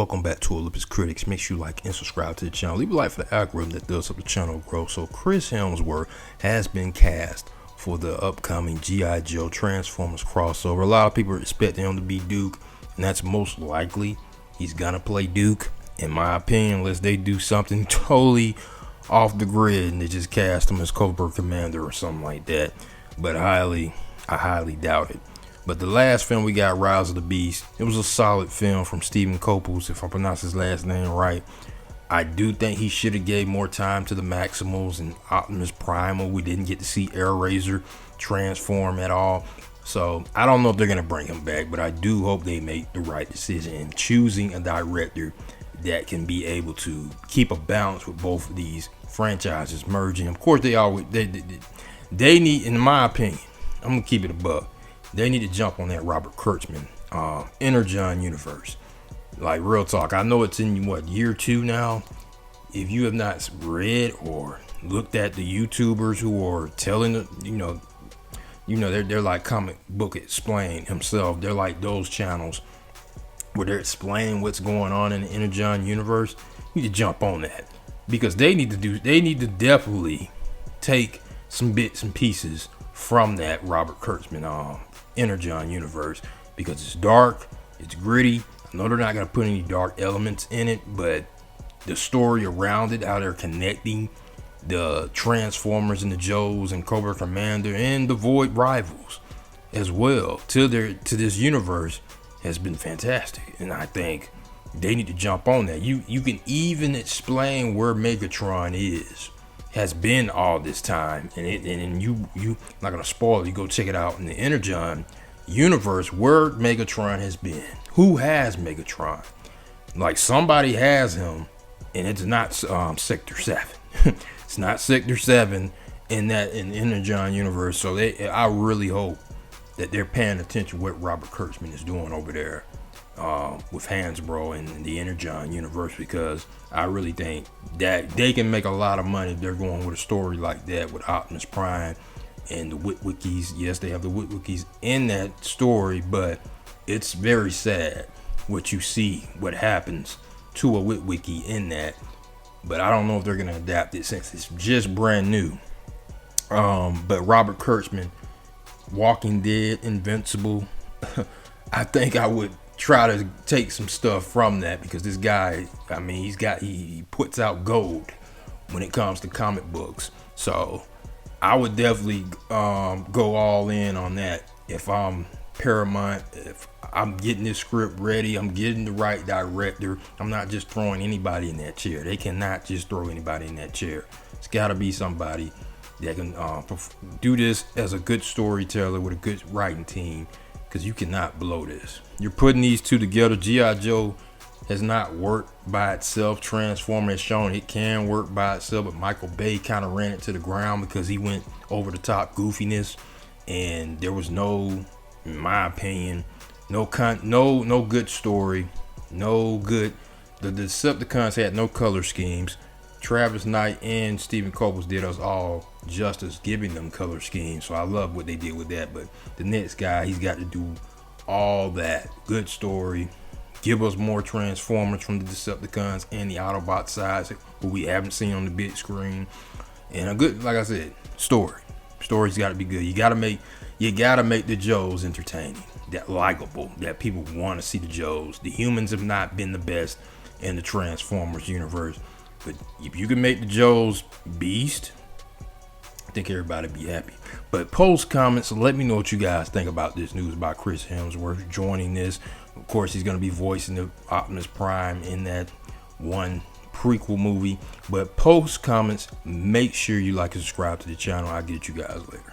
welcome back to Olympus Critics. Make sure you like and subscribe to the channel. Leave a like for the algorithm that does help the channel grow. So Chris Hemsworth has been cast for the upcoming G.I. Joe Transformers crossover. A lot of people are expecting him to be Duke, and that's most likely he's gonna play Duke, in my opinion, unless they do something totally off the grid and they just cast him as Cobra Commander or something like that. But I highly doubt it. But the last film we got, Rise of the Beast, it was a solid film from Steven Coppels, if I pronounce his last name right. I do think he should have gave more time to the Maximals and Optimus Primal. We didn't get to see Air Razor transform at all. So I don't know if they're going to bring him back, but I do hope they make the right decision in choosing a director that can be able to keep a balance with both of these franchises merging. Of course, they need, in my opinion, I'm going to keep it above. They need to jump on that Robert Kurtzman Energon universe. Like, real talk. I know it's in what, year 2 now. If you have not read or looked at the YouTubers who are telling, they're like Comic Book Explain himself. They're like those channels where they're explaining what's going on in the Energon universe. You need to jump on that, because they need to definitely take some bits and pieces from that Robert Kurtzman Energon universe, because it's dark, it's gritty. I know they're not going to put any dark elements in it, but the story around it, how they're connecting the Transformers and the Joes and Cobra Commander and the Void rivals as well to this universe has been fantastic. And I think they need to jump on that. You can even explain where Megatron has been all this time, and you not gonna spoil it. You go check it out in the Energon universe where Megatron has been. Who has Megatron? Like, somebody has him, and it's not Sector 7. It's not Sector 7 in Energon universe. So I really hope that they're paying attention to what Robert Kurtzman is doing over there with Hasbro and the Energon universe, because I really think that they can make a lot of money if they're going with a story like that with Optimus Prime and the Witwickies. Yes, they have the Witwickies in that story, but it's very sad what you see, what happens to a Witwickie in that. But I don't know if they're gonna adapt it since it's just brand new. But Robert Kurtzman, Walking Dead, Invincible, I think I would try to take some stuff from that, because this guy, I mean, he puts out gold when it comes to comic books. So I would definitely go all in on that. If I'm Paramount, if I'm getting this script ready, I'm getting the right director. I'm not just throwing anybody in that chair. They cannot just throw anybody in that chair. It's got to be somebody that can do this as a good storyteller with a good writing team, because you cannot blow this. You're putting these two together. G.I. Joe has not worked by itself. Transformers has shown it can work by itself, but Michael Bay kind of ran it to the ground because he went over the top goofiness, and there was no, in my opinion, no good story, no good. The Decepticons had no color schemes. Travis Knight and Steven Coppels did us all justice giving them color schemes, so I love what they did with that. But the next guy, he's got to do all that. Good story, give us more Transformers from the Decepticons and the Autobot sides, what we haven't seen on the big screen, and a good, like I said, story's got to be good. You got to make the Joes entertaining, that likable, that people want to see the Joes. The humans have not been the best in the Transformers universe, but if you can make the Joes beast, I think everybody be happy. But post comments, let me know what you guys think about this news about Chris Hemsworth joining this. Of course, he's going to be voicing the Optimus Prime in that one prequel movie. But post comments, make sure you like and subscribe to the channel. I'll get you guys later.